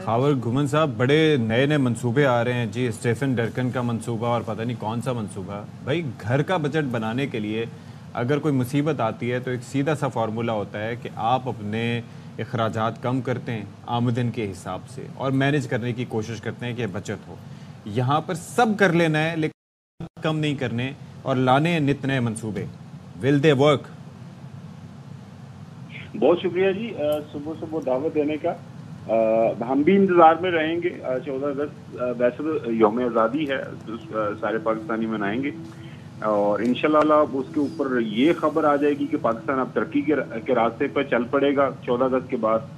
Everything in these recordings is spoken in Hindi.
खावर घुमन साहब, बड़े नए नए मंसूबे आ रहे हैं जी, स्टेफन डर्कन का मंसूबा और पता नहीं कौन सा मंसूबा। भाई घर का बजट बनाने के लिए अगर कोई मुसीबत आती है तो एक सीधा सा फार्मूला होता है कि आप अपने अखराजात कम करते हैं आमदन के हिसाब से और मैनेज करने की कोशिश करते हैं कि बचत हो। यहाँ पर सब कर लेना है लेकिन कम नहीं करने और लाने हैं नित नए मंसूबे। Will they work? बहुत शुक्रिया जी सुबह सुबह दावत देने का। हम भी इंतजार में रहेंगे। 14 अगस्त वैसे तो यौम आज़ादी है, सारे पाकिस्तानी मनाएंगे और इंशाल्लाह उसके ऊपर ये खबर आ जाएगी कि पाकिस्तान अब तरक्की के रास्ते पर चल पड़ेगा 14 अगस्त के बाद।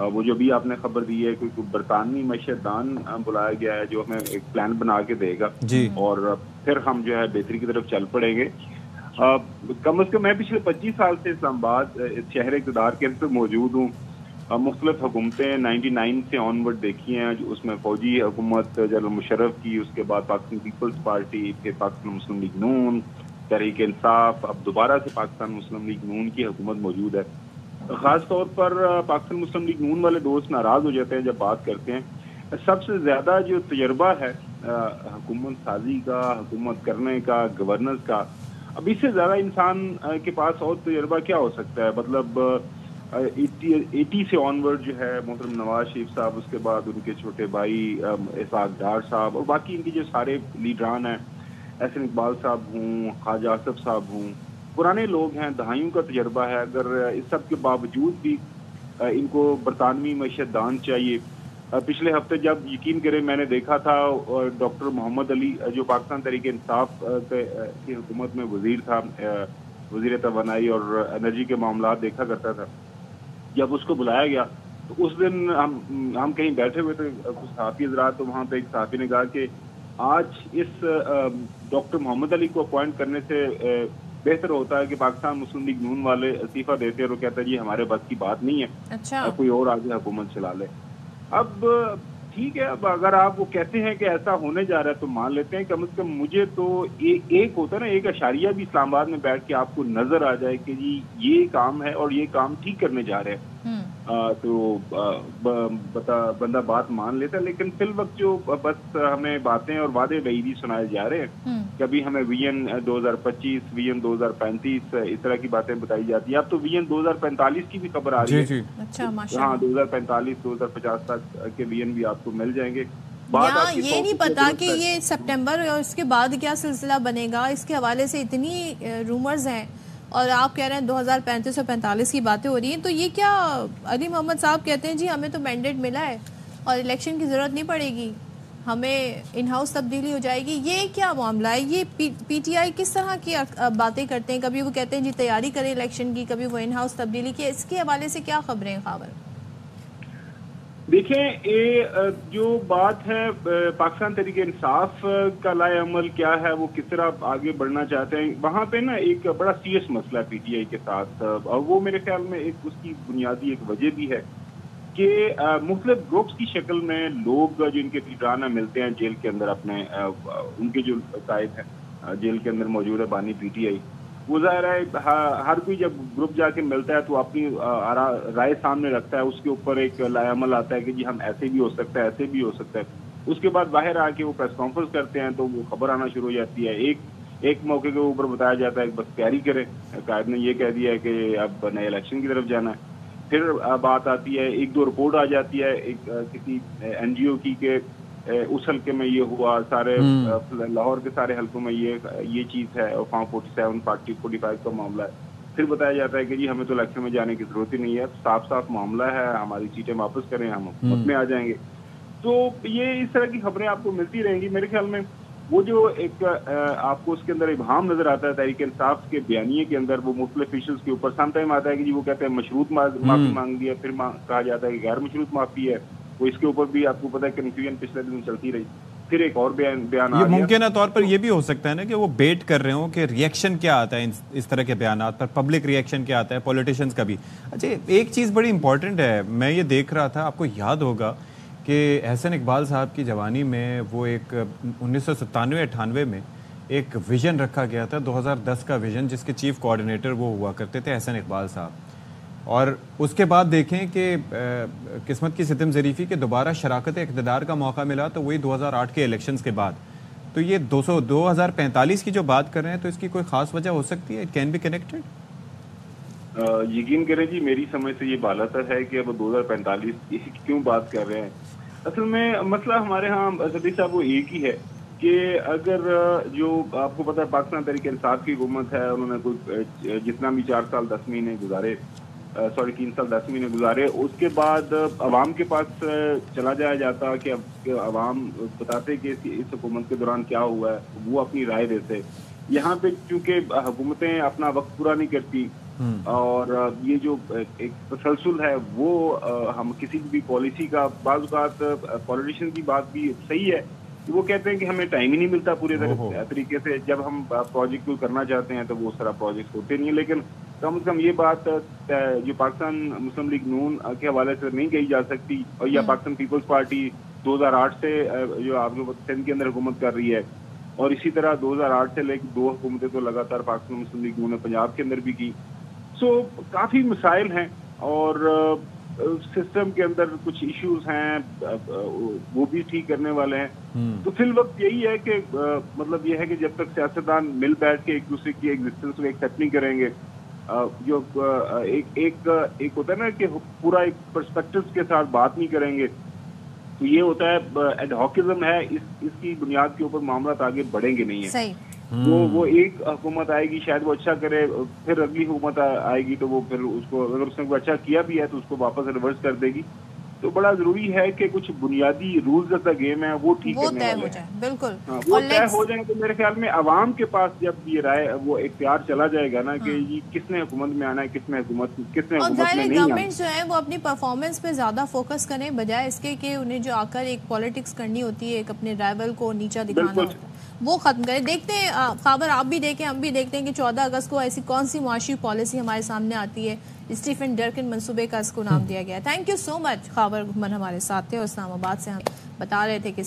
वो जो भी आपने खबर दी है कोई बरतानवी मईशतदान बुलाया गया है जो हमें एक प्लान बना के देगा और फिर हम जो है बेहतरी की तरफ चल पड़ेंगे। कम अज कम मैं पिछले 25 साल से इस्लामाबाद शहर इक़्तिदार के अंदर मौजूद हूँ। मुख्तलिफ हुकूमतें 99 से ऑनवर्ड देखी हैं, उसमें फौजी हुकूमत जनरल मुशर्रफ की, उसके बाद पाकिस्तान पीपल्स पार्टी, फिर पाकिस्तान मुस्लिम लीग नून, तहरीक इंसाफ, अब दोबारा से पाकिस्तान मुस्लिम लीग नून की हुकूमत मौजूद है। ख़ास तौर पर पाकिस्तान मुस्लिम लीग नून वाले दोस्त नाराज़ हो जाते हैं जब बात करते हैं। सबसे ज़्यादा जो तजर्बा है हुकूमत साजी का, हुकूमत करने का, गवर्नेंस का, अब इससे ज़्यादा इंसान के पास और तजर्बा क्या हो सकता है। मतलब 80 से ऑनवर्ड जो है मोहतरम नवाज शरीफ साहब, उसके बाद उनके छोटे भाई इसाक डार साहब और बाकी इनके जो सारे लीडरान हैं, एहसन इकबाल साहब हूँ, ख्वाजा आसफ साहब हूँ, पुराने लोग हैं, दहाइयों का तजर्बा है। अगर इस सब के बावजूद भी इनको बरतानवी मईशतदान चाहिए। पिछले हफ्ते जब यकीन करें मैंने देखा था डॉक्टर मोहम्मद अली जो पाकिस्तान तहरीक इंसाफ की हुकूमत में वजीर था, वजीर तवानाई और एनर्जी के मामला देखा करता था, जब उसको बुलाया गया तो उस दिन हम कहीं बैठे हुए थे कुछ सहाफ़ी हज़रात, तो वहाँ पे एक सहाफ़ी ने कहा कि आज इस डॉक्टर मोहम्मद अली को अपॉइंट करने से बेहतर होता है कि पाकिस्तान मुस्लिम लीग नून वाले इस्तीफा देते हैं और कहते हैं जी हमारे बस की बात नहीं है। अच्छा। कोई और आगे हुकूमत चला ले। अब ठीक है, अब अगर आप वो कहते हैं कि ऐसा होने जा रहा है तो मान लेते हैं। कम से कम मुझे तो एक होता है ना, एक अशारिया भी इस्लामाबाद में बैठ के आपको नजर आ जाए कि जी ये काम है और ये काम ठीक करने जा रहे हैं, तो बंदा बात मान लेता है। लेकिन फिल वक्त जो बस हमें बातें और वादे वईदी सुनाए जा रहे हैं, कभी हमें विजन 2025, विजन 2035 इस तरह की बातें बताई जाती है। अब तो विजन 2045 की भी खबर आ रही है। अच्छा, हाँ, 2045 2050 तक के विजन भी आपको मिल जाएंगे। यहाँ ये नहीं पता कि ये सितंबर और उसके बाद क्या सिलसिला बनेगा, इसके हवाले से इतनी रूमर्स हैं और आप कह रहे हैं 2035 और 45 की बातें हो रही हैं। तो ये क्या, अली मोहम्मद साहब कहते हैं जी हमें तो मैंडेट मिला है और इलेक्शन की ज़रूरत नहीं पड़ेगी, हमें इन हाउस तब्दीली हो जाएगी, ये क्या मामला है? ये पीटीआई किस तरह की बातें करते हैं? कभी वो कहते हैं जी तैयारी करें इलेक्शन की, कभी वो इन हाउस तब्दीली की। इसके हवाले से क्या खबरें हैं खावर? देखें, ये जो बात है पाकिस्तान तहरीक इंसाफ का लाए अमल क्या है, वो किस तरह आगे बढ़ना चाहते हैं, वहाँ पे ना एक बड़ा सीरियस मसला है पीटीआई के साथ। और वो मेरे ख्याल में एक उसकी बुनियादी एक वजह भी है कि मुख्तलिफ ग्रुप्स की शक्ल में लोग जो इनके लीडराना मिलते हैं जेल के अंदर, अपने उनके जो कायद हैं जेल के अंदर मौजूद है बानी पीटीआई, वो ज़ाहिर है हर कोई जब ग्रुप जाके मिलता है तो अपनी राय सामने रखता है, उसके ऊपर एक लाएअमल आता है कि जी हम ऐसे भी हो सकता है, ऐसे भी हो सकता है। उसके बाद बाहर आके वो प्रेस कॉन्फ्रेंस करते हैं तो वो खबर आना शुरू हो जाती है। एक मौके के ऊपर बताया जाता है कि बस तैयारी करें, कायद ने ये कह दिया है कि अब नए इलेक्शन की तरफ जाना है। फिर बात आती है, एक दो रिपोर्ट आ जाती है एक किसी एनजीओ की के उस हल्के में ये हुआ, सारे लाहौर के सारे हल्कों में ये चीज़ है और फॉर्म 47 पार्टी 45 का मामला है। फिर बताया जाता है कि जी हमें तो इलेक्शन में जाने की जरूरत ही नहीं है, साफ साफ मामला है, हमारी सीटें वापस करें, हम हुकूमत में आ जाएंगे। तो ये इस तरह की खबरें आपको मिलती रहेंगी। मेरे ख्याल में वो जो एक आपको उसके अंदर इबहाम नजर आता है तहरीक इंसाफ के बयानिए के अंदर, वो मुख्तलिफ इशूज के ऊपर सम टाइम आता है कि जी वो कहते हैं मशरूत माफी मांग लिया, फिर कहा जाता है कि गैर मशरूत माफी है। वो इसके ऊपर भी आपको पता है कन्फ्यूजन पिछले दिन चलती रही। फिर एक और बयान ये मुमकिन तौर पर ये भी हो सकता है ना कि वो बेट कर रहे हो कि रिएक्शन क्या आता है इस तरह के बयान पर, पब्लिक रिएक्शन क्या आता है पॉलिटिशियंस का भी। अच्छा, एक चीज़ बड़ी इंपॉर्टेंट है, मैं ये देख रहा था, आपको याद होगा कि एहसन इकबाल साहब की जवानी में वो एक 1997-98 में एक विजन रखा गया था, 2010 का विजन, जिसके चीफ कोऑर्डिनेटर वो हुआ करते थे एहसन इकबाल साहब। और उसके बाद देखें कि किस्मत की सितम ज़रीफ़ी के दोबारा शराकत इक़्तिदार का मौका मिला तो वही 2008 के इलेक्शंस के बाद। तो ये 2045 की जो बात कर रहे हैं, तो इसकी कोई ख़ास वजह हो सकती है? It can be connected. यकीन करें जी, मेरी समझ से ये बालातर है कि अब 2045 क्यों बात कर रहे हैं। असल में मसला हमारे यहाँ सदीक साहब वो एक ही है कि अगर जो आपको पता है पाकिस्तान तहरीक इंसाफ की हुकूमत है, उन्होंने कोई जितना भी 4 साल 10 महीने गुजारे, 3 साल 10 महीने गुजारे, उसके बाद अवाम के पास चला जाया जाता कि अब अवाम बताते कि इस हुकूमत के दौरान क्या हुआ है, वो अपनी राय देते। यहाँ पे चूंकि हुकूमतें अपना वक्त पूरा नहीं करती और ये जो एक तसलसल है वो हम किसी भी पॉलिसी का बाज़ पॉलिटिशियन की बात भी सही है कि वो कहते हैं कि हमें टाइम ही नहीं मिलता पूरे तरीके से। जब हम प्रोजेक्ट को करना चाहते हैं तो वो सारा प्रोजेक्ट होते नहीं है। लेकिन कम से कम ये बात जो पाकिस्तान मुस्लिम लीग नून के हवाले से नहीं कही जा सकती, और या पाकिस्तान पीपल्स पार्टी 2008 से जो आपको सिंध के अंदर हुकूमत कर रही है, और इसी तरह 2008 से लेकर 2 हुकूमतें तो लगातार पाकिस्तान मुस्लिम लीग नून ने पंजाब के अंदर भी की। सो काफ़ी मसाइल हैं और सिस्टम के अंदर कुछ इश्यूज हैं, वो भी ठीक करने वाले हैं। तो फिल वक्त यही है कि मतलब ये है कि जब तक सियासतदान मिल बैठ के एक दूसरे की एग्जिस्टेंस को एक्सेप्ट नहीं करेंगे, जो एक होता है ना कि पूरा एक पर्सपेक्टिव के साथ बात नहीं करेंगे, तो ये होता है एडहॉकिज्म है, इसकी बुनियाद के ऊपर मामला आगे बढ़ेंगे नहीं है। सही। वो एक हुकूमत आएगी, शायद वो अच्छा करे, फिर अगली हुकूमत आएगी तो वो फिर उसको, अगर उसने कोई अच्छा किया भी है तो उसको वापस रिवर्स कर देगी। तो बड़ा जरूरी है कि कुछ बुनियादी रूल्स ऑफ द गेम है वो ठीक करने वाले हैं। बिल्कुल वो तय हो जाए तो मेरे ख्याल में अवाम के पास जब ये राय वो इख्तियार चला जाएगा ना कि ये किसने हुकूमत में आना है, किसने हुकूमत में नहीं आना। गवर्नमेंट जो है वो अपनी परफॉर्मेंस पे ज्यादा फोकस करें बजाय इसके कि उन्हें जो आकर एक पॉलिटिक्स करनी होती है, एक अपने राइवल को नीचा दिखाना होता है, वो खत्म करें। देखते हैं खबर, आप भी देखें हम भी देखते हैं कि 14 अगस्त को ऐसी कौन सी मुआशी पॉलिसी हमारे सामने आती है। स्टीफन डर्किन मंसूबे का इसको नाम दिया गया। Thank you so much. खबर घुमन हमारे साथ थे और इस्लामाबाद से हम बता रहे थे कि